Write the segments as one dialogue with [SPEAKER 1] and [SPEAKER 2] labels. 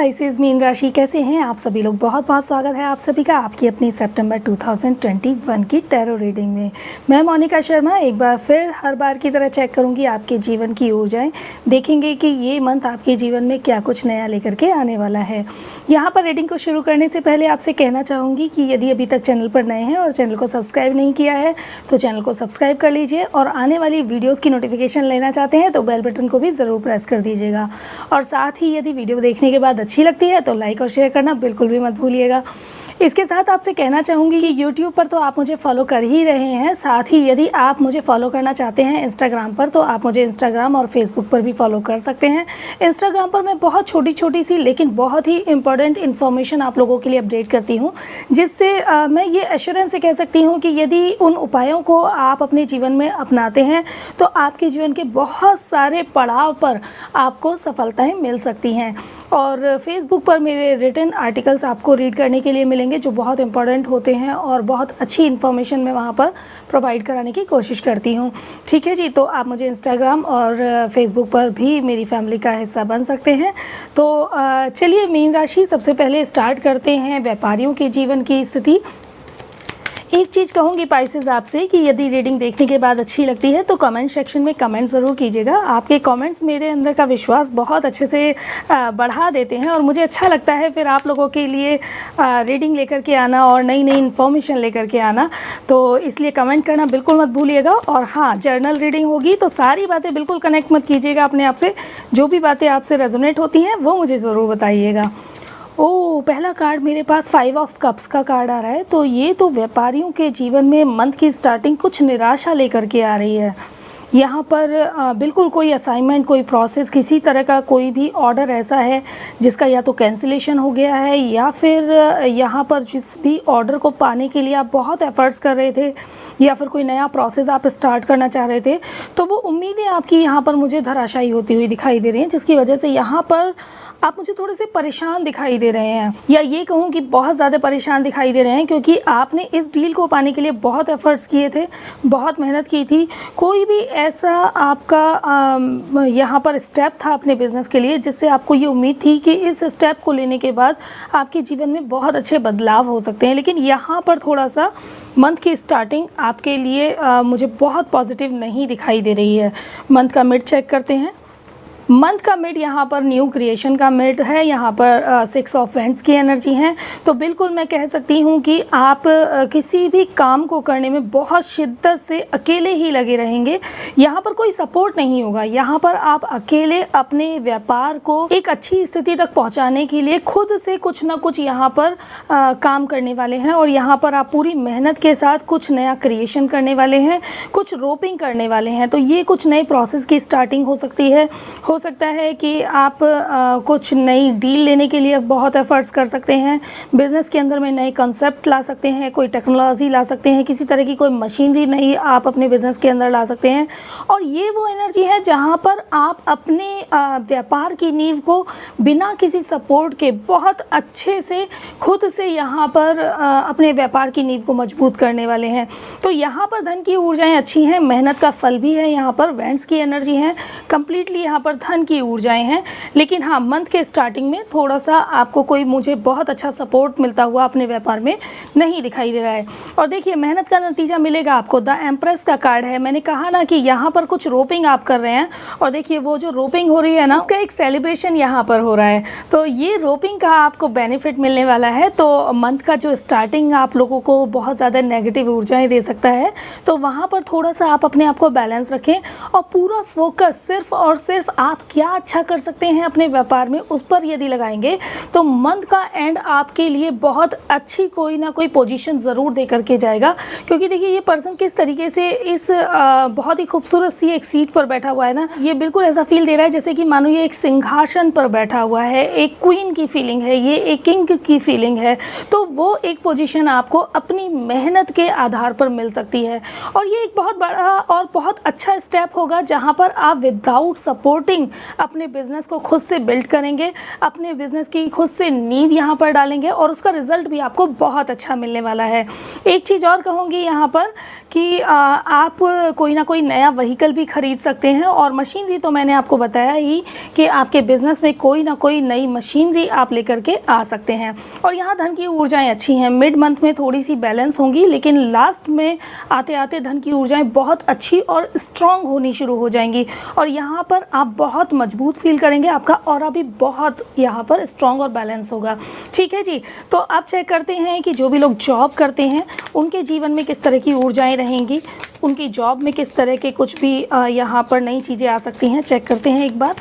[SPEAKER 1] Spices mean राशि कैसे हैं आप सभी लोग। बहुत बहुत स्वागत है आप सभी का आपकी अपनी सितंबर 2021 की टैरो रीडिंग में। मैं मोनिका शर्मा एक बार फिर हर बार की तरह चेक करूंगी आपके जीवन की ऊर्जाएं। देखेंगे कि ये मंथ आपके जीवन में क्या कुछ नया लेकर के आने वाला है। यहाँ पर रीडिंग को शुरू करने से पहले आपसे कहना चाहूँगी कि यदि अभी तक चैनल पर नए हैं और चैनल को सब्सक्राइब नहीं किया है तो चैनल को सब्सक्राइब कर लीजिए और आने वाली वीडियोज़ की नोटिफिकेशन लेना चाहते हैं तो बेल बटन को भी ज़रूर प्रेस कर दीजिएगा। और साथ ही यदि वीडियो देखने के बाद अच्छी लगती है तो लाइक और शेयर करना बिल्कुल भी मत भूलिएगा। इसके साथ आपसे कहना चाहूँगी कि YouTube पर तो आप मुझे फॉलो कर ही रहे हैं, साथ ही यदि आप मुझे फॉलो करना चाहते हैं इंस्टाग्राम पर तो आप मुझे इंस्टाग्राम और फेसबुक पर भी फॉलो कर सकते हैं। इंस्टाग्राम पर मैं बहुत छोटी छोटी सी लेकिन बहुत ही इंपॉर्टेंट इन्फॉर्मेशन आप लोगों के लिए अपडेट करती हूँ, जिससे मैं ये एश्योरेंस से कह सकती हूँ कि यदि उन उपायों को आप अपने जीवन में अपनाते हैं तो आपके जीवन के बहुत सारे पड़ाव पर आपको सफलताएँ मिल सकती हैं। और फेसबुक पर मेरे रिटन आर्टिकल्स आपको रीड करने के लिए मिलेंगे जो बहुत इंपॉर्टेंट होते हैं और बहुत अच्छी इन्फॉर्मेशन मैं वहाँ पर प्रोवाइड कराने की कोशिश करती हूँ। ठीक है जी, तो आप मुझे इंस्टाग्राम और फेसबुक पर भी मेरी फैमिली का हिस्सा बन सकते हैं। तो चलिए मीन राशि सबसे पहले स्टार्ट करते हैं व्यापारियों के जीवन की स्थिति। एक चीज़ कहूँगी स्पाइसेस आपसे कि यदि रीडिंग देखने के बाद अच्छी लगती है तो कमेंट सेक्शन में कमेंट ज़रूर कीजिएगा। आपके कमेंट्स मेरे अंदर का विश्वास बहुत अच्छे से बढ़ा देते हैं और मुझे अच्छा लगता है फिर आप लोगों के लिए रीडिंग लेकर के आना और नई नई इन्फॉर्मेशन लेकर के आना। तो इसलिए कमेंट करना बिल्कुल मत भूलिएगा। और हाँ, जर्नल रीडिंग होगी तो सारी बातें बिल्कुल कनेक्ट मत कीजिएगा अपने आप से, जो भी बातें आपसे रेजोनेट होती हैं वो मुझे ज़रूर बताइएगा। पहला कार्ड मेरे पास 5 ऑफ कप्स का कार्ड आ रहा है। तो ये तो व्यापारियों के जीवन में मंथ की स्टार्टिंग कुछ निराशा लेकर के आ रही है। यहाँ पर बिल्कुल कोई असाइनमेंट, कोई प्रोसेस, किसी तरह का कोई भी ऑर्डर ऐसा है जिसका या तो कैंसिलेशन हो गया है या फिर यहाँ पर जिस भी ऑर्डर को पाने के लिए आप बहुत एफर्ट्स कर रहे थे या फिर कोई नया प्रोसेस आप स्टार्ट करना चाह रहे थे तो वो उम्मीदें आपकी यहाँ पर मुझे धराशायी होती हुई दिखाई दे रही हैं, जिसकी वजह से यहाँ पर आप मुझे थोड़े से परेशान दिखाई दे रहे हैं, या ये कहूँ कि बहुत ज़्यादा परेशान दिखाई दे रहे हैं, क्योंकि आपने इस डील को पाने के लिए बहुत एफर्ट्स किए थे, बहुत मेहनत की थी। कोई भी ऐसा आपका यहाँ पर स्टेप था अपने बिजनेस के लिए जिससे आपको ये उम्मीद थी कि इस स्टेप को लेने के बाद आपके जीवन में बहुत अच्छे बदलाव हो सकते हैं। लेकिन यहाँ पर थोड़ा सा मंथ की स्टार्टिंग आपके लिए मुझे बहुत पॉजिटिव नहीं दिखाई दे रही है। मंथ का मिड चेक करते हैं। मंथ का मिड यहाँ पर न्यू क्रिएशन का मिड है, यहाँ पर 6 ऑफ वैंड्स की एनर्जी है। तो बिल्कुल मैं कह सकती हूँ कि आप किसी भी काम को करने में बहुत शिद्दत से अकेले ही लगे रहेंगे। यहाँ पर कोई सपोर्ट नहीं होगा। यहाँ पर आप अकेले अपने व्यापार को एक अच्छी स्थिति तक पहुँचाने के लिए खुद से कुछ ना कुछ यहाँ पर काम करने वाले हैं और यहाँ पर आप पूरी मेहनत के साथ कुछ नया क्रिएशन करने वाले हैं, कुछ रोपिंग करने वाले हैं। तो ये कुछ नए प्रोसेस की स्टार्टिंग हो सकती है। हो सकता है कि आप कुछ नई डील लेने के लिए बहुत एफर्ट्स कर सकते हैं, बिज़नेस के अंदर में नए कंसेप्ट ला सकते हैं, कोई टेक्नोलॉजी ला सकते हैं, किसी तरह की कोई मशीनरी नई आप अपने बिज़नेस के अंदर ला सकते हैं। और ये वो एनर्जी है जहां पर आप अपने व्यापार की नींव को बिना किसी सपोर्ट के बहुत अच्छे से खुद से यहाँ पर अपने व्यापार की नींव को मजबूत करने वाले हैं। तो यहाँ पर धन की ऊर्जाएँ अच्छी हैं, मेहनत का फल भी है, यहाँ पर वैंड्स की एनर्जी है, कम्प्लीटली यहाँ पर धन की ऊर्जाएं हैं। लेकिन हाँ, मंथ के स्टार्टिंग में थोड़ा सा आपको कोई मुझे बहुत अच्छा सपोर्ट मिलता हुआ अपने व्यापार में नहीं दिखाई दे रहा है। और देखिए, मेहनत का नतीजा मिलेगा आपको। द एम्प्रेस का कार्ड है। मैंने कहा ना कि यहाँ पर कुछ रोपिंग आप कर रहे हैं और देखिए वो जो रोपिंग हो रही है ना, उसका एक सेलिब्रेशन यहाँ पर हो रहा है। तो ये रोपिंग का आपको बेनिफिट मिलने वाला है। तो मंथ का जो स्टार्टिंग आप लोगों को बहुत ज़्यादा नेगेटिव ऊर्जाएँ दे सकता है, तो वहाँ पर थोड़ा सा आप अपने आप को बैलेंस रखें और पूरा फोकस सिर्फ और सिर्फ आप क्या अच्छा कर सकते हैं अपने व्यापार में उस पर यदि लगाएंगे तो मंथ का एंड आपके लिए बहुत अच्छी कोई ना कोई पोजीशन ज़रूर दे करके जाएगा। क्योंकि देखिए, ये पर्सन किस तरीके से इस बहुत ही खूबसूरत सी एक सीट पर बैठा हुआ है ना, ये बिल्कुल ऐसा फील दे रहा है जैसे कि मानो ये एक सिंहासन पर बैठा हुआ है। एक क्वीन की फीलिंग है, ये एक किंग की फीलिंग है। तो वो एक पोजीशन आपको अपनी मेहनत के आधार पर मिल सकती है और ये एक बहुत बड़ा और बहुत अच्छा स्टेप होगा जहाँ पर आप विदाउट सपोर्टिंग अकॉर्डिंग अपने बिज़नेस को खुद से बिल्ड करेंगे, अपने बिज़नेस की खुद से नींव यहाँ पर डालेंगे और उसका रिज़ल्ट भी आपको बहुत अच्छा मिलने वाला है। एक चीज़ और कहूँगी यहाँ पर कि आप कोई ना कोई नया व्हीकल भी ख़रीद सकते हैं, और मशीनरी तो मैंने आपको बताया ही कि आपके बिज़नेस में कोई ना कोई नई मशीनरी आप लेकर के आ सकते हैं। और यहाँ धन की ऊर्जाएं अच्छी हैं। मिड मंथ में थोड़ी सी बैलेंस होंगी, लेकिन लास्ट में आते आते धन की ऊर्जाएं बहुत अच्छी और स्ट्रॉन्ग होनी शुरू हो जाएंगी, और यहाँ पर आप बहुत मजबूत फील करेंगे। आपका ऑरा भी बहुत यहाँ पर स्ट्रॉन्ग और बैलेंस होगा। ठीक है जी, तो अब चेक करते हैं कि जो भी लोग जॉब करते हैं उनके जीवन में किस तरह की ऊर्जाएं रहेंगी, उनकी जॉब में किस तरह के कुछ भी यहाँ पर नई चीज़ें आ सकती हैं। चेक करते हैं एक बार।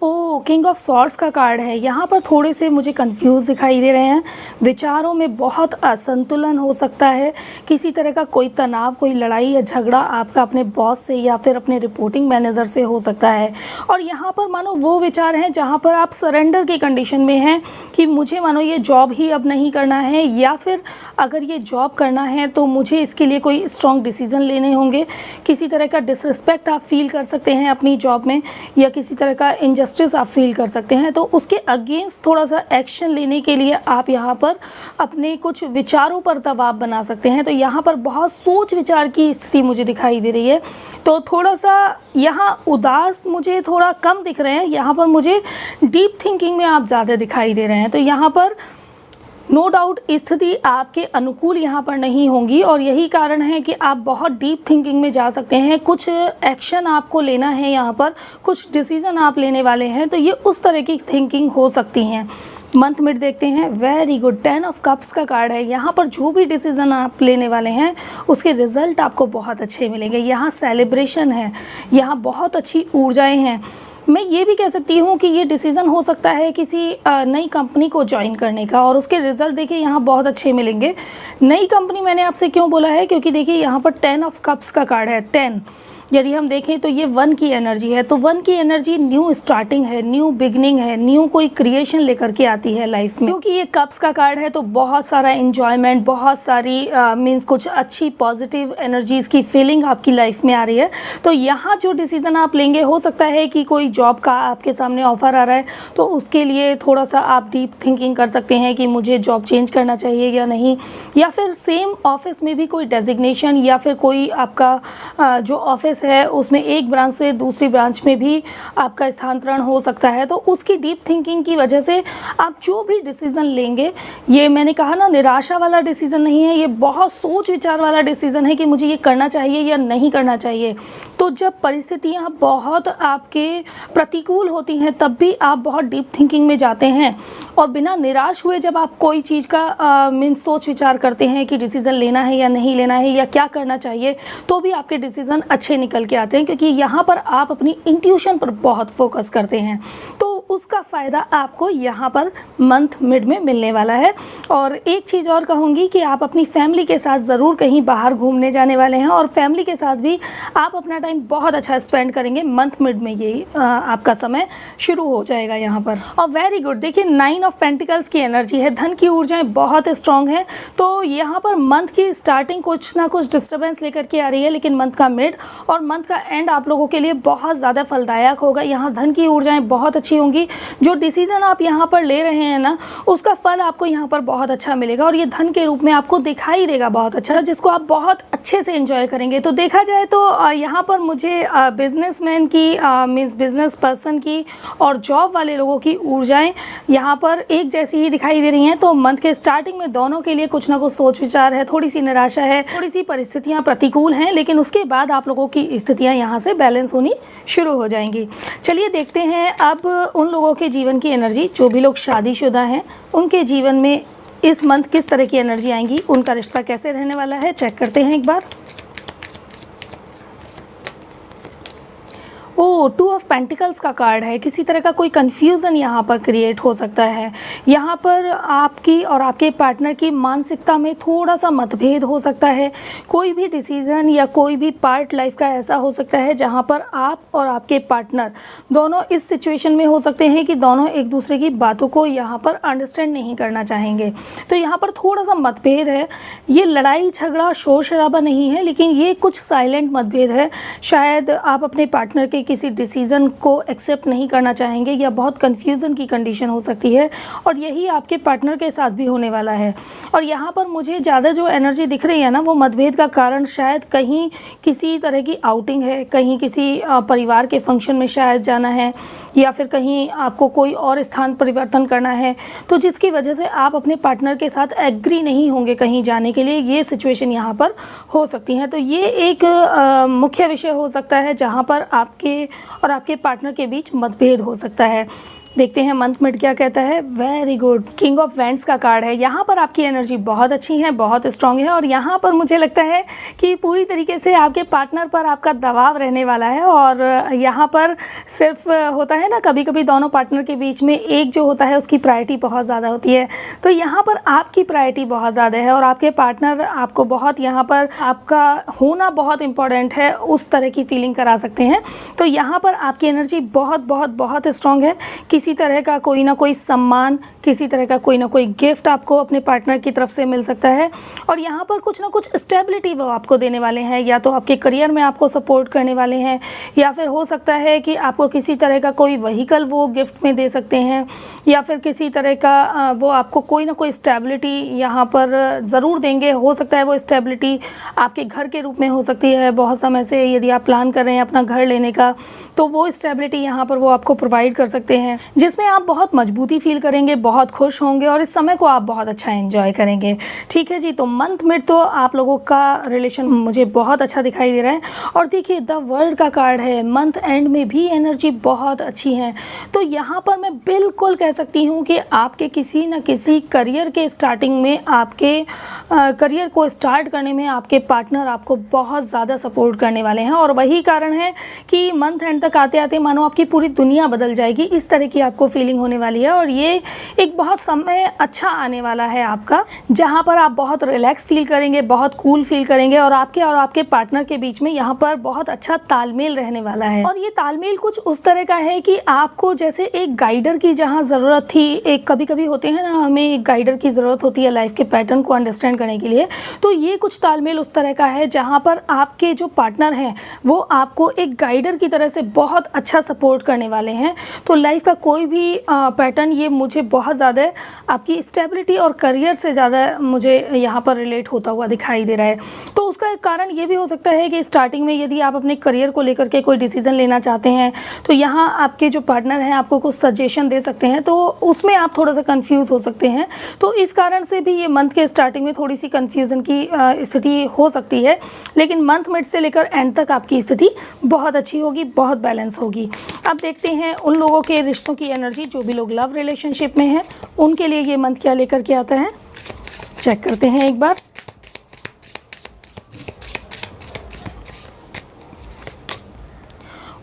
[SPEAKER 1] ओ, किंग ऑफ सॉर्ड्स का कार्ड है। यहाँ पर थोड़े से मुझे कंफ्यूज दिखाई दे रहे हैं। विचारों में बहुत असंतुलन हो सकता है, किसी तरह का कोई तनाव, कोई लड़ाई या झगड़ा आपका अपने बॉस से या फिर अपने रिपोर्टिंग मैनेजर से हो सकता है। और यहाँ पर मानो वो विचार हैं जहाँ पर आप सरेंडर की कंडीशन में हैं कि मुझे मानो ये जॉब ही अब नहीं करना है, या फिर अगर ये जॉब करना है तो मुझे इसके लिए कोई स्ट्रॉन्ग डिसीज़न लेने होंगे। किसी तरह का डिसरिस्पेक्ट आप फील कर सकते हैं अपनी जॉब में, या किसी तरह का इनजस्टिस आप फील कर सकते हैं। तो उसके अगेंस्ट थोड़ा सा एक्शन लेने के लिए आप यहाँ पर अपने कुछ विचारों पर दबाव बना सकते हैं। तो यहाँ पर बहुत सोच विचार की स्थिति मुझे दिखाई दे रही है। तो थोड़ा सा यहाँ उदास मुझे थोड़ा कम दिख रहे हैं, यहाँ पर मुझे डीप थिंकिंग में आप ज़्यादा दिखाई दे रहे हैं। तो यहाँ पर नो डाउट स्थिति आपके अनुकूल यहाँ पर नहीं होंगी, और यही कारण है कि आप बहुत डीप थिंकिंग में जा सकते हैं। कुछ एक्शन आपको लेना है, यहाँ पर कुछ डिसीज़न आप लेने वाले हैं, तो ये उस तरह की थिंकिंग हो सकती हैं। मंथ मिड देखते हैं। वेरी गुड, 10 ऑफ कप्स का कार्ड है। यहाँ पर जो भी डिसीज़न आप लेने वाले हैं उसके रिज़ल्ट आपको बहुत अच्छे मिलेंगे। यहाँ सेलिब्रेशन है, यहाँ बहुत अच्छी ऊर्जाएँ हैं। मैं ये भी कह सकती हूँ कि ये डिसीज़न हो सकता है किसी नई कंपनी को ज्वाइन करने का, और उसके रिज़ल्ट देखिए यहाँ बहुत अच्छे मिलेंगे। नई कंपनी मैंने आपसे क्यों बोला है, क्योंकि देखिए यहाँ पर 10 ऑफ कप्स का कार्ड है। 10 यदि हम देखें तो ये 1 की एनर्जी है, तो 1 की एनर्जी न्यू स्टार्टिंग है, न्यू बिगनिंग है, न्यू कोई क्रिएशन लेकर के आती है लाइफ में। क्योंकि ये कप्स का कार्ड है तो बहुत सारा एंजॉयमेंट, बहुत सारी मीन्स कुछ अच्छी पॉजिटिव एनर्जीज़ की फीलिंग आपकी लाइफ में आ रही है। तो यहाँ जो डिसीज़न आप लेंगे, हो सकता है कि कोई जॉब का आपके सामने ऑफ़र आ रहा है, तो उसके लिए थोड़ा सा आप डीप थिंकिंग कर सकते हैं कि मुझे जॉब चेंज करना चाहिए या नहीं, या फिर सेम ऑफिस में भी कोई डेजिग्नेशन, या फिर कोई आपका जो ऑफिस है उसमें एक ब्रांच से दूसरी ब्रांच में भी आपका स्थानांतरण हो सकता है। तो उसकी डीप थिंकिंग की वजह से आप जो भी डिसीज़न लेंगे, ये मैंने कहा ना, निराशा वाला डिसीज़न नहीं है, ये बहुत सोच विचार वाला डिसीज़न है कि मुझे ये करना चाहिए या नहीं करना चाहिए। तो जब परिस्थितियाँ बहुत आपके प्रतिकूल होती हैं तब भी आप बहुत डीप थिंकिंग में जाते हैं, और बिना निराश हुए जब आप कोई चीज़ का मीन्स सोच विचार करते हैं कि डिसीज़न लेना है या नहीं लेना है या क्या करना चाहिए, तो भी आपके डिसीज़न अच्छे निकल के आते हैं, क्योंकि यहाँ पर आप अपनी इंट्यूशन पर बहुत फोकस करते हैं। तो उसका फ़ायदा आपको यहाँ पर मंथ मिड में मिलने वाला है। और एक चीज़ और कहूँगी कि आप अपनी फैमिली के साथ ज़रूर कहीं बाहर घूमने जाने वाले हैं, और फैमिली के साथ भी आप अपना टाइम बहुत अच्छा स्पेंड करेंगे। मंथ मिड में यही आपका समय शुरू हो जाएगा यहाँ पर। और वेरी गुड, देखिए 9 ऑफ पेंटिकल्स की एनर्जी है, धन की ऊर्जाएँ बहुत स्ट्रॉन्ग है। तो यहाँ पर मंथ की स्टार्टिंग कुछ ना कुछ डिस्टर्बेंस लेकर के आ रही है, लेकिन मंथ का मिड और मंथ का एंड आप लोगों के लिए बहुत ज़्यादा फलदायक होगा। यहाँ धन की ऊर्जाएँ बहुत अच्छी होंगी। जो डिसीज़न आप यहाँ पर ले रहे हैं ना, उसका फल आपको यहाँ पर बहुत अच्छा मिलेगा, और ये धन के रूप में आपको दिखाई देगा बहुत अच्छा, जिसको आप बहुत अच्छे से एंजॉय करेंगे। तो देखा जाए तो यहाँ पर मुझे बिजनेसमैन की मीन्स बिजनेस पर्सन की और जॉब वाले लोगों की ऊर्जाएं यहाँ पर एक जैसी ही दिखाई दे रही हैं। तो मंथ के स्टार्टिंग में दोनों के लिए कुछ ना कुछ सोच विचार है, थोड़ी सी निराशा है, थोड़ी सी परिस्थितियाँ प्रतिकूल हैं, लेकिन उसके बाद आप लोगों की स्थितियाँ यहाँ से बैलेंस होनी शुरू हो जाएंगी। चलिए देखते हैं अब उन लोगों के जीवन की एनर्जी, जो भी लोग शादीशुदा हैं उनके जीवन में इस मंथ किस तरह की एनर्जी आएंगी, उनका रिश्ता कैसे रहने वाला है। चेक करते हैं एक बार। ओ 2 ऑफ पेंटिकल्स का कार्ड है। किसी तरह का कोई कन्फ्यूज़न यहाँ पर क्रिएट हो सकता है। यहाँ पर आपकी और आपके पार्टनर की मानसिकता में थोड़ा सा मतभेद हो सकता है। कोई भी डिसीज़न या कोई भी पार्ट लाइफ का ऐसा हो सकता है जहाँ पर आप और आपके पार्टनर दोनों इस सिचुएशन में हो सकते हैं कि दोनों एक दूसरे की बातों को यहाँ पर अंडरस्टैंड नहीं करना चाहेंगे। तो यहाँ पर थोड़ा सा मतभेद है। ये लड़ाई झगड़ा शोर शराबा नहीं है, लेकिन ये कुछ साइलेंट मतभेद है। शायद आप अपने पार्टनर के किसी डिसीज़न को एक्सेप्ट नहीं करना चाहेंगे या बहुत कन्फ्यूज़न की कंडीशन हो सकती है, और यही आपके पार्टनर के साथ भी होने वाला है। और यहाँ पर मुझे ज़्यादा जो एनर्जी दिख रही है ना, वो मतभेद का कारण शायद कहीं किसी तरह की आउटिंग है, कहीं किसी परिवार के फंक्शन में शायद जाना है, या फिर कहीं आपको कोई और स्थान परिवर्तन करना है, तो जिसकी वजह से आप अपने पार्टनर के साथ एग्री नहीं होंगे कहीं जाने के लिए। ये सिचुएशन यहाँ पर हो सकती है। तो ये एक मुख्य विषय हो सकता है जहाँ पर आपके और आपके पार्टनर के बीच मतभेद हो सकता है। देखते हैं मंथ मिड क्या कहता है। Very good, king of wands का कार्ड है। यहाँ पर आपकी एनर्जी बहुत अच्छी है, बहुत स्ट्रांग है, और यहाँ पर मुझे लगता है कि पूरी तरीके से आपके पार्टनर पर आपका दबाव रहने वाला है। और यहाँ पर सिर्फ होता है ना, कभी कभी दोनों पार्टनर के बीच में एक जो होता है उसकी प्रायोरिटी बहुत ज़्यादा होती है। तो यहाँ पर आपकी प्रायोरिटी बहुत ज़्यादा है और आपके पार्टनर आपको बहुत, यहाँ पर आपका होना बहुत इंपॉर्टेंट है, उस तरह की फीलिंग करा सकते हैं। तो यहाँ पर आपकी एनर्जी बहुत बहुत बहुत स्ट्रांग है। किसी तरह का कोई ना कोई सम्मान, किसी तरह का कोई ना कोई गिफ्ट आपको अपने पार्टनर की तरफ से मिल सकता है। और यहाँ पर कुछ ना कुछ स्टेबिलिटी वो आपको देने वाले हैं, या तो आपके करियर में आपको सपोर्ट करने वाले हैं, या फिर हो सकता है कि आपको किसी तरह का कोई व्हीकल वो गिफ्ट में दे सकते हैं, या फिर किसी तरह का वो आपको कोई ना कोई स्टेबिलिटी यहाँ पर ज़रूर देंगे। हो सकता है वो स्टेबिलिटी आपके घर के रूप में हो सकती है। बहुत समय से यदि आप प्लान कर रहे हैं अपना घर लेने का, तो वो स्टेबिलिटी यहाँ पर वो आपको प्रोवाइड कर सकते हैं, जिसमें आप बहुत मजबूती फील करेंगे, बहुत खुश होंगे और इस समय को आप बहुत अच्छा एंजॉय करेंगे। ठीक है जी, तो मंथ मिड तो आप लोगों का रिलेशन मुझे बहुत अच्छा दिखाई दे रहा है। और देखिए द वर्ल्ड का कार्ड है। मंथ एंड में भी एनर्जी बहुत अच्छी है। तो यहाँ पर मैं बिल्कुल कह सकती हूँ कि आपके किसी न किसी करियर के स्टार्टिंग में, आपके करियर को स्टार्ट करने में आपके पार्टनर आपको बहुत ज़्यादा सपोर्ट करने वाले हैं। और वही कारण है कि मंथ एंड तक आते आते मानो आपकी पूरी दुनिया बदल जाएगी, इस तरह की आपको फीलिंग होने वाली है। और ये एक बहुत समय अच्छा आने वाला है आपका, जहाँ पर आप बहुत रिलैक्स फील करेंगे, बहुत कूल फील करेंगे, और आपके पार्टनर के बीच में यहाँ पर बहुत अच्छा तालमेल रहने वाला है। और ये तालमेल कुछ उस तरह का है कि आपको जैसे एक गाइडर की जहाँ ज़रूरत थी, एक कभी कभी होते हैं ना, हमें एक गाइडर की ज़रूरत होती है लाइफ के पैटर्न को अंडरस्टैंड करने के लिए। तो ये कुछ तालमेल उस तरह का है जहाँ पर आपके जो पार्टनर हैं वो आपको एक गाइडर की तरह से बहुत अच्छा सपोर्ट करने वाले हैं। तो लाइफ का कोई भी पैटर्न ये मुझे बहुत ज़्यादा आपकी स्टेबिलिटी और करियर से ज़्यादा मुझे यहाँ पर रिलेट होता हुआ दिखाई दे रहा है। तो उसका एक कारण ये भी हो सकता है कि स्टार्टिंग में यदि आप अपने करियर को लेकर के कोई डिसीज़न लेना चाहते हैं, तो यहाँ आपके जो पार्टनर हैं आपको कुछ सजेशन दे सकते हैं, तो उसमें आप थोड़ा सा कंफ्यूज हो सकते हैं। तो इस कारण से भी ये मंथ के स्टार्टिंग में थोड़ी सी कन्फ्यूज़न की स्थिति हो सकती है, लेकिन मंथ मिड से लेकर एंड तक आपकी स्थिति बहुत अच्छी होगी, बहुत बैलेंस होगी। अब देखते हैं उन लोगों के रिश्तों की एनर्जी, जो भी लोग लव रिलेशनशिप में हैं, उनके लिए ये मंथ क्या लेकर के आता है, चेक करते हैं एक बार।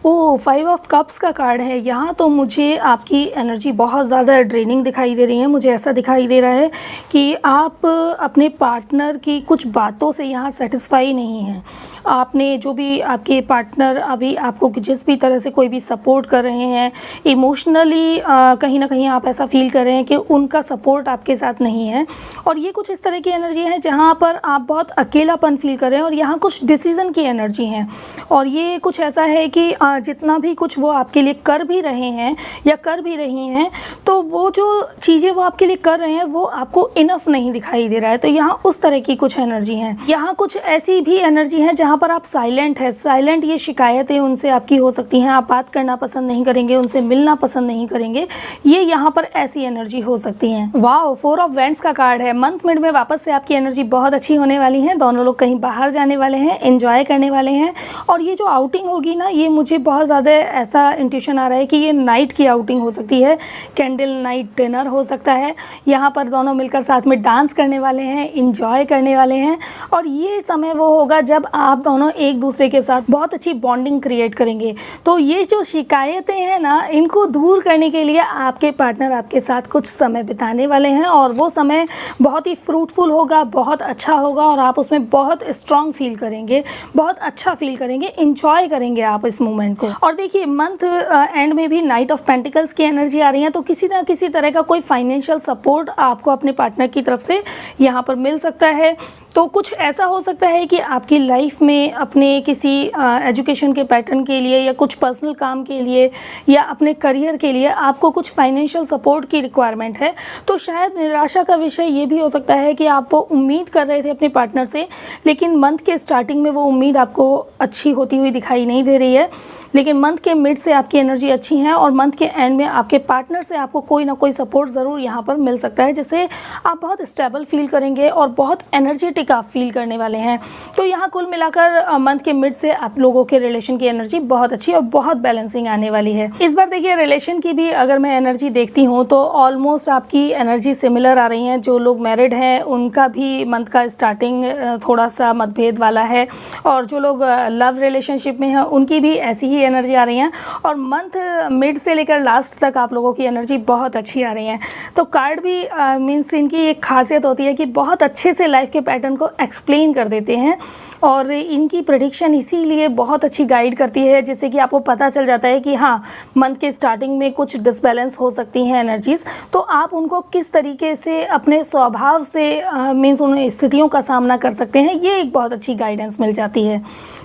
[SPEAKER 1] ओ 5 ऑफ कप्स का कार्ड है। यहाँ तो मुझे आपकी एनर्जी बहुत ज़्यादा ड्रेनिंग दिखाई दे रही है। मुझे ऐसा दिखाई दे रहा है कि आप अपने पार्टनर की कुछ बातों से यहाँ सेटिस्फाई नहीं हैं। आपने जो भी आपके पार्टनर अभी आपको जिस भी तरह से कोई भी सपोर्ट कर रहे हैं इमोशनली, कहीं ना कहीं आप ऐसा फील कर रहे हैं कि उनका सपोर्ट आपके साथ नहीं है। और ये कुछ इस तरह की एनर्जी है जहाँ पर आप बहुत अकेलापन फील कर रहे हैं, और यहाँ कुछ डिसीज़न की एनर्जी है। और ये कुछ ऐसा है कि जितना भी कुछ वो आपके लिए कर भी रहे हैं या कर भी रही हैं, तो वो जो चीज़ें वो आपके लिए कर रहे हैं वो आपको इनफ नहीं दिखाई दे रहा है। तो यहाँ उस तरह की कुछ एनर्जी है। यहाँ कुछ ऐसी भी एनर्जी है जहाँ पर आप साइलेंट है। साइलेंट ये शिकायतें उनसे आपकी हो सकती हैं, आप बात करना पसंद नहीं करेंगे, उनसे मिलना पसंद नहीं करेंगे, ये यहाँ पर ऐसी एनर्जी हो सकती है। वाओ, 4 ऑफ वैंड्स का कार्ड है। मंथ मिड में वापस से आपकी एनर्जी बहुत अच्छी होने वाली है। दोनों लोग कहीं बाहर जाने वाले हैं, एंजॉय करने वाले हैं। और ये जो आउटिंग होगी ना, ये मुझे बहुत ज़्यादा ऐसा इंट्यूशन आ रहा है कि ये नाइट की आउटिंग हो सकती है, कैंडल नाइट डिनर हो सकता है। यहाँ पर दोनों मिलकर साथ में डांस करने वाले हैं, इंजॉय करने वाले हैं और ये समय वो होगा जब आप दोनों एक दूसरे के साथ बहुत अच्छी बॉन्डिंग क्रिएट करेंगे। तो ये जो शिकायतें हैं ना, इनको दूर करने के लिए आपके पार्टनर आपके साथ कुछ समय बिताने वाले हैं और वो समय बहुत ही फ्रूटफुल होगा, बहुत अच्छा होगा और आप उसमें बहुत स्ट्रांग फील करेंगे, बहुत अच्छा फील करेंगे, इंजॉय करेंगे आप इस मोमेंट को। और देखिए मंथ एंड में भी नाइट ऑफ पेंटिकल्स की एनर्जी आ रही है, तो किसी ना किसी तरह का कोई फाइनेंशियल सपोर्ट आपको अपने पार्टनर की तरफ से यहाँ पर मिल सकता है। तो कुछ ऐसा हो सकता है कि आपकी लाइफ में अपने किसी एजुकेशन के पैटर्न के लिए या कुछ पर्सनल काम के लिए या अपने करियर के लिए आपको कुछ फाइनेंशियल सपोर्ट की रिक्वायरमेंट है। तो शायद निराशा का विषय ये भी हो सकता है कि आप वो उम्मीद कर रहे थे अपने पार्टनर से, लेकिन मंथ के स्टार्टिंग में वो उम्मीद आपको अच्छी होती हुई दिखाई नहीं दे रही है, लेकिन मंथ के मिड से आपकी एनर्जी अच्छी है और मंथ के एंड में आपके पार्टनर से आपको कोई ना कोई सपोर्ट ज़रूर यहाँ पर मिल सकता है, जिससे आप बहुत स्टेबल फील करेंगे और बहुत एनर्जेटिक आप फील करने वाले हैं। तो यहाँ कुल मिलाकर मंथ के मिड से आप लोगों के रिलेशन की एनर्जी बहुत अच्छी और बहुत बैलेंसिंग आने वाली है। इस बार देखिए रिलेशन की भी अगर मैं एनर्जी देखती हूँ तो ऑलमोस्ट आपकी एनर्जी सिमिलर आ रही है। जो लोग मैरिड हैं उनका भी मंथ का स्टार्टिंग थोड़ा सा मतभेद वाला है और जो लोग लव रिलेशनशिप में हैं उनकी भी ऐसी ही एनर्जी आ रही है और मंथ मिड से लेकर लास्ट तक आप लोगों की एनर्जी बहुत अच्छी आ रही है। तो कार्ड भी मीन्स इनकी एक खासियत होती है कि बहुत अच्छे से लाइफ के पैटर्न को एक्सप्लेन कर देते हैं और इनकी प्रेडिक्शन इसीलिए बहुत अच्छी गाइड करती है, जिससे कि आपको पता चल जाता है कि हाँ मंथ के स्टार्टिंग में कुछ डिसबैलेंस हो सकती हैं एनर्जीज़, तो आप उनको किस तरीके से अपने स्वभाव से मीन्स उन स्थितियों का सामना कर सकते हैं, ये एक बहुत अच्छी गाइडेंस मिल जाती है।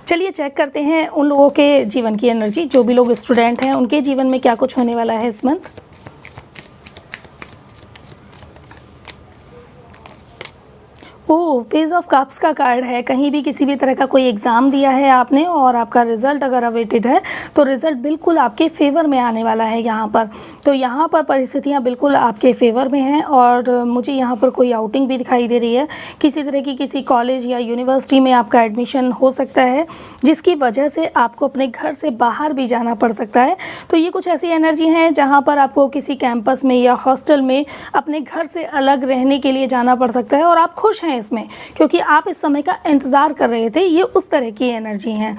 [SPEAKER 1] चलिए चेक करते हैं उन लोगों के जीवन की एनर्जी, जो भी लोग स्टूडेंट हैं उनके जीवन में क्या कुछ होने वाला है इस month. Oh, page of cups का कार्ड है। कहीं भी किसी भी तरह का कोई एग्ज़ाम दिया है आपने और आपका रिज़ल्ट अगर अवेटेड है तो रिज़ल्ट बिल्कुल आपके फेवर में आने वाला है यहाँ पर। तो यहाँ पर परिस्थितियाँ बिल्कुल आपके फेवर में हैं और मुझे यहाँ पर कोई आउटिंग भी दिखाई दे रही है। किसी तरह की किसी कॉलेज या यूनिवर्सिटी में आपका एडमिशन हो सकता है, जिसकी वजह से आपको अपने घर से बाहर भी जाना पड़ सकता है। तो ये कुछ ऐसी एनर्जी हैं जहाँ पर आपको किसी कैंपस में या हॉस्टल में अपने घर से अलग रहने के लिए जाना पड़ सकता है और आप खुश हैं इसमें, क्योंकि आप इस समय का इंतज़ार कर रहे थे। ये उस तरह की एनर्जी हैं।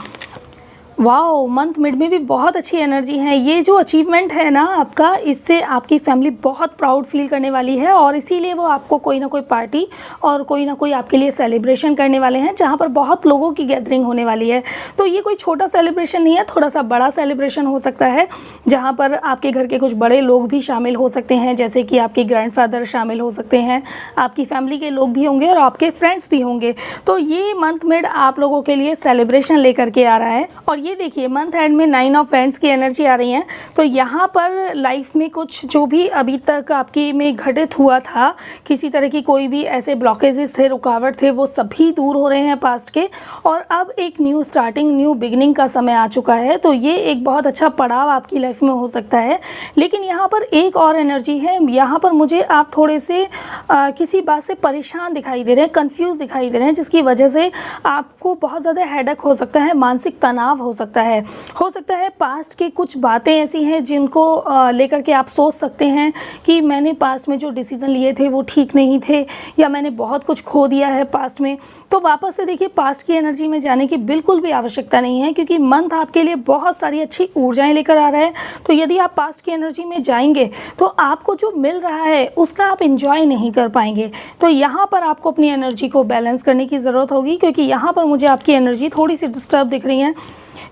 [SPEAKER 1] वाओ, मंथ मिड में भी बहुत अच्छी एनर्जी है। ये जो अचीवमेंट है ना आपका, इससे आपकी फैमिली बहुत प्राउड फील करने वाली है और इसीलिए वो आपको कोई ना कोई पार्टी और कोई ना कोई आपके लिए सेलिब्रेशन करने वाले हैं, जहाँ पर बहुत लोगों की गैदरिंग होने वाली है। तो ये कोई छोटा सेलिब्रेशन नहीं है, थोड़ा सा बड़ा सेलिब्रेशन हो सकता है, जहाँ पर आपके घर के कुछ बड़े लोग भी शामिल हो सकते हैं, जैसे कि आपके ग्रैंडफादर शामिल हो सकते हैं, आपकी फैमिली के लोग भी होंगे और आपके फ्रेंड्स भी होंगे। तो ये मंथ मिड आप लोगों के लिए सेलिब्रेशन लेकर के आ रहा है। और ये देखिए मंथ एंड में 9 ऑफ वैंड्स की एनर्जी आ रही है। तो यहाँ पर लाइफ में कुछ जो भी अभी तक आपकी में घटित हुआ था, किसी तरह की कोई भी ऐसे ब्लॉकेजेस थे, रुकावट थे, वो सभी दूर हो रहे हैं पास्ट के और अब एक न्यू स्टार्टिंग, न्यू बिगिनिंग का समय आ चुका है। तो ये एक बहुत अच्छा पड़ाव आपकी लाइफ में हो सकता है। लेकिन यहाँ पर एक और एनर्जी है, यहाँ पर मुझे आप थोड़े से किसी बात से परेशान दिखाई दे रहे हैं, कन्फ्यूज़ दिखाई दे रहे हैं, जिसकी वजह से आपको बहुत ज़्यादा हेडेक हो सकता है, मानसिक तनाव हो सकता है पास्ट की कुछ बातें ऐसी हैं जिनको लेकर के आप सोच सकते हैं कि मैंने पास्ट में जो डिसीज़न लिए थे वो ठीक नहीं थे या मैंने बहुत कुछ खो दिया है पास्ट में। तो वापस से देखिए पास्ट की एनर्जी में जाने की बिल्कुल भी आवश्यकता नहीं है, क्योंकि मंथ आपके लिए बहुत सारी अच्छी ऊर्जाएं लेकर आ रहा है। तो यदि आप पास्ट की एनर्जी में जाएंगे तो आपको जो मिल रहा है उसका आप इंजॉय नहीं कर पाएंगे। तो यहाँ पर आपको अपनी एनर्जी को बैलेंस करने की ज़रूरत होगी, क्योंकि यहाँ पर मुझे आपकी एनर्जी थोड़ी सी डिस्टर्ब दिख रही है।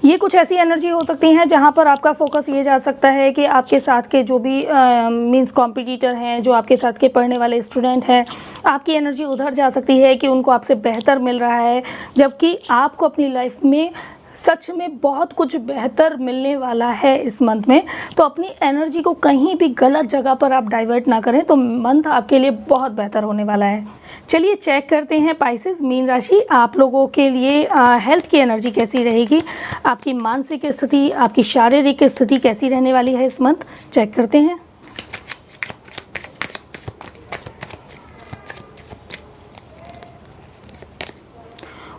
[SPEAKER 1] ये कुछ ऐसी एनर्जी हो सकती हैं जहाँ पर आपका फोकस ये जा सकता है कि आपके साथ के जो भी मींस कॉम्पिटिटर हैं, जो आपके साथ के पढ़ने वाले स्टूडेंट हैं, आपकी एनर्जी उधर जा सकती है कि उनको आपसे बेहतर मिल रहा है, जबकि आपको अपनी लाइफ में सच में बहुत कुछ बेहतर मिलने वाला है इस मंथ में। तो अपनी एनर्जी को कहीं भी गलत जगह पर आप डाइवर्ट ना करें, तो मंथ आपके लिए बहुत बेहतर होने वाला है। चलिए चेक करते हैं पाइसेस मीन राशि, आप लोगों के लिए हेल्थ की एनर्जी कैसी रहेगी, आपकी मानसिक स्थिति, आपकी शारीरिक स्थिति कैसी रहने वाली है इस मंथ। चेक करते हैं।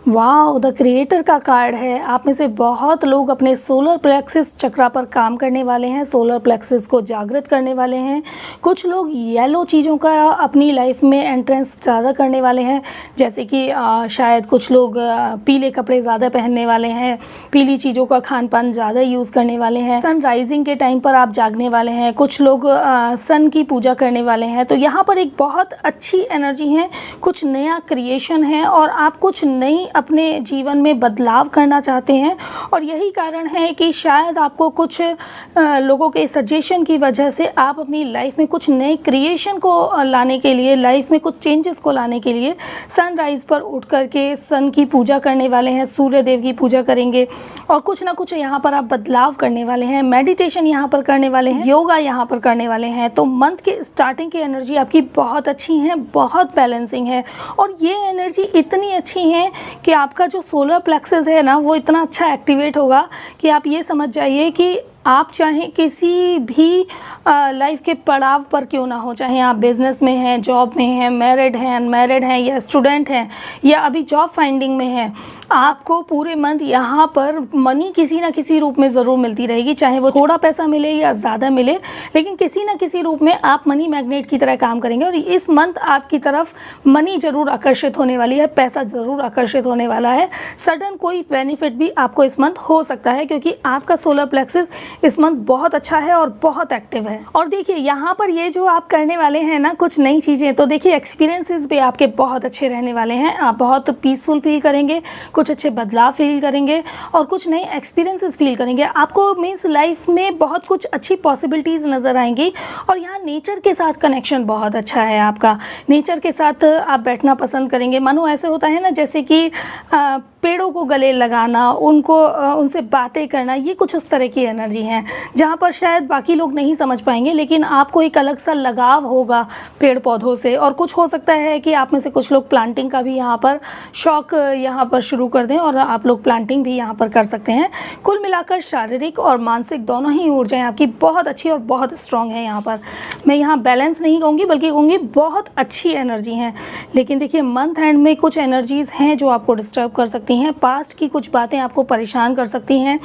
[SPEAKER 1] वाह, द क्रिएटर का कार्ड है। आप में से बहुत लोग अपने सोलर प्लेक्सिस चक्रा पर काम करने वाले हैं, सोलर प्लेक्सिस को जागृत करने वाले हैं। कुछ लोग येलो चीज़ों का अपनी लाइफ में एंट्रेंस ज़्यादा करने वाले हैं, जैसे कि शायद कुछ लोग पीले कपड़े ज़्यादा पहनने वाले हैं, पीली चीज़ों का खान पान ज़्यादा यूज़ करने वाले हैं। सन राइजिंग के टाइम पर आप जागने वाले हैं, कुछ लोग सन की पूजा करने वाले हैं। तो यहाँ पर एक बहुत अच्छी एनर्जी है, कुछ नया क्रिएशन है और आप कुछ नई अपने जीवन में बदलाव करना चाहते हैं। और यही कारण है कि शायद आपको कुछ लोगों के सजेशन की वजह से आप अपनी लाइफ में कुछ नए क्रिएशन को लाने के लिए, लाइफ में कुछ चेंजेस को लाने के लिए सनराइज पर उठ करके सन की पूजा करने वाले हैं, सूर्य देव की पूजा करेंगे और कुछ ना कुछ यहाँ पर आप बदलाव करने वाले हैं, मेडिटेशन यहाँ पर करने वाले हैं, योगा यहाँ पर करने वाले हैं। तो मंथ के स्टार्टिंग की एनर्जी आपकी बहुत अच्छी है, बहुत बैलेंसिंग है और ये एनर्जी इतनी अच्छी है कि आपका जो सोलर प्लेक्सस है ना, वो इतना अच्छा एक्टिवेट होगा कि आप ये समझ जाइए कि आप चाहे किसी भी लाइफ के पड़ाव पर क्यों ना हो, चाहे आप बिज़नेस में हैं, जॉब में हैं, मैरिड हैं, अनमैरिड हैं या स्टूडेंट हैं या अभी जॉब फाइंडिंग में हैं, आपको पूरे मंथ यहाँ पर मनी किसी ना किसी रूप में ज़रूर मिलती रहेगी। चाहे वो थोड़ा पैसा मिले या ज़्यादा मिले, लेकिन किसी ना किसी रूप में आप मनी मैग्नेट की तरह काम करेंगे और इस मंथ आपकी तरफ मनी ज़रूर आकर्षित होने वाली है, पैसा ज़रूर आकर्षित होने वाला है। सडन कोई बेनिफिट भी आपको इस मंथ हो सकता है क्योंकि आपका सोलर प्लेक्सस इस मंथ बहुत अच्छा है और बहुत एक्टिव है। और देखिए यहाँ पर ये जो आप करने वाले हैं ना कुछ नई चीज़ें, तो देखिए एक्सपीरियंसेस भी आपके बहुत अच्छे रहने वाले हैं। आप बहुत पीसफुल फील करेंगे, कुछ अच्छे बदलाव फील करेंगे और कुछ नए एक्सपीरियंसेस फील करेंगे। आपको मीन्स लाइफ में बहुत कुछ अच्छी पॉसिबिलिटीज़ नज़र आएंगी। और यहाँ नेचर के साथ कनेक्शन बहुत अच्छा है आपका, नेचर के साथ आप बैठना पसंद करेंगे। मानो ऐसे होता है ना जैसे कि पेड़ों को गले लगाना, उनसे बातें करना, ये कुछ उस तरह की एनर्जी है जहाँ पर शायद बाकी लोग नहीं समझ पाएंगे, लेकिन आपको एक अलग सा लगाव होगा पेड़ पौधों से। और कुछ हो सकता है कि आप में से कुछ लोग प्लांटिंग का भी यहाँ पर शौक यहाँ पर शुरू कर दें और आप लोग प्लांटिंग भी यहाँ पर कर सकते हैं। कुल मिलाकर शारीरिक और मानसिक दोनों ही ऊर्जाएं आपकी बहुत अच्छी और बहुत स्ट्रांग है। यहाँ पर मैं यहाँ बैलेंस नहीं कहूँगी बल्कि कहूँगी बहुत अच्छी एनर्जी हैं। लेकिन देखिए मंथ एंड में कुछ एनर्जीज़ हैं जो आपको डिस्टर्ब कर सकती हैं, पास्ट की कुछ बातें आपको परेशान कर सकती हैं।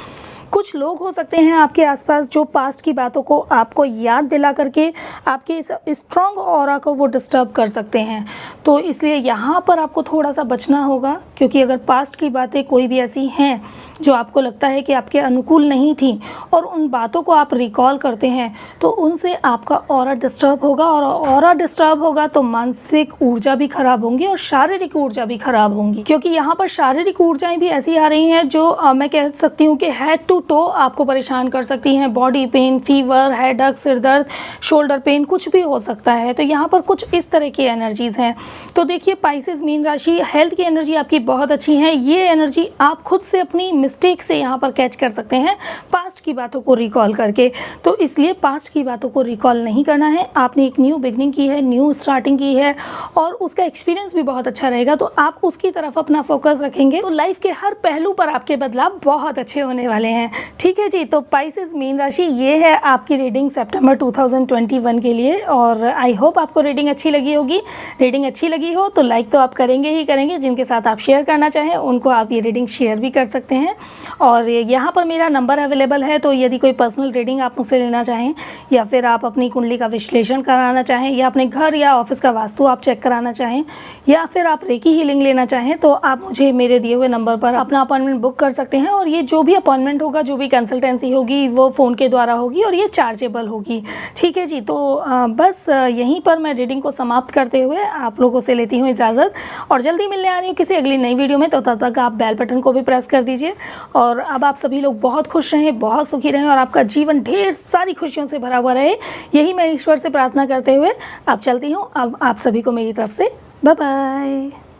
[SPEAKER 1] कुछ लोग हो सकते हैं आपके आसपास जो पास्ट की बातों को आपको याद दिला करके आपके इस स्ट्रॉन्ग ऑरा को वो डिस्टर्ब कर सकते हैं। तो इसलिए यहाँ पर आपको थोड़ा सा बचना होगा, क्योंकि अगर पास्ट की बातें कोई भी ऐसी हैं जो आपको लगता है कि आपके अनुकूल नहीं थी और उन बातों को आप रिकॉल करते हैं तो उनसे आपका ऑरा डिस्टर्ब होगा और ऑरा डिस्टर्ब होगा तो मानसिक ऊर्जा भी खराब होंगी और शारीरिक ऊर्जा भी खराब होंगी। क्योंकि यहाँ पर शारीरिक ऊर्जाएं भी ऐसी आ रही हैं जो मैं कह सकती हूँ कि हेड टू टो आपको परेशान कर सकती हैं। बॉडी पेन, फीवर, हेडेक, सिरदर्द, शोल्डर पेन, कुछ भी हो सकता है। तो यहाँ पर कुछ इस तरह की एनर्जीज हैं। तो देखिए पाइसेस मीन राशि, हेल्थ की एनर्जी आपकी बहुत अच्छी है। ये एनर्जी आप खुद से अपनी मिस्टेक से यहाँ पर कैच कर सकते हैं पास्ट की बातों को रिकॉल करके। तो इसलिए पास्ट की बातों को रिकॉल नहीं करना है। आपने एक न्यू बिगनिंग की है, न्यू स्टार्टिंग की है और उसका एक्सपीरियंस भी बहुत अच्छा रहेगा, तो आप उसकी तरफ अपना फोकस रखेंगे तो लाइफ के हर पहलू पर आपके बदलाव बहुत अच्छे होने वाले हैं। ठीक है जी। तो पाइसेस मीन राशि, ये है आपकी रीडिंग सितंबर 2021 के लिए और आई होप आपको रीडिंग अच्छी लगी होगी। रीडिंग अच्छी लगी हो तो लाइक तो आप करेंगे ही करेंगे, जिनके साथ आप शेयर करना चाहें उनको आप ये रीडिंग शेयर भी कर सकते हैं। और यहाँ पर मेरा नंबर अवेलेबल है, तो यदि कोई पर्सनल रीडिंग आप मुझसे लेना चाहें या फिर आप अपनी कुंडली का विश्लेषण कराना चाहें या अपने घर या ऑफिस का वास्तु आप चेक कराना चाहें या फिर आप रेकी हीलिंग लेना चाहें तो आप मुझे मेरे दिए हुए नंबर पर अपना अपॉइंटमेंट बुक कर सकते हैं। और ये जो भी अपॉइंटमेंट होगा, जो भी कंसल्टेंसी होगी वो फ़ोन के द्वारा होगी और ये चार्जेबल होगी। ठीक है जी। तो बस यहीं पर मैं रीडिंग को समाप्त करते हुए आप लोगों से लेती हूँ इजाज़त और जल्दी मिलने आ रही हूँ किसी अगली नई वीडियो में। तो तब तक आप बेल बटन को भी प्रेस कर दीजिए। और अब आप सभी लोग बहुत खुश रहें, बहुत सुखी रहें और आपका जीवन ढेर सारी खुशियों से भरा हुआ रहे, यही मैं ईश्वर से प्रार्थना करते हुए अब चलती हूँ। अब आप सभी को मेरी तरफ से बाय बाय।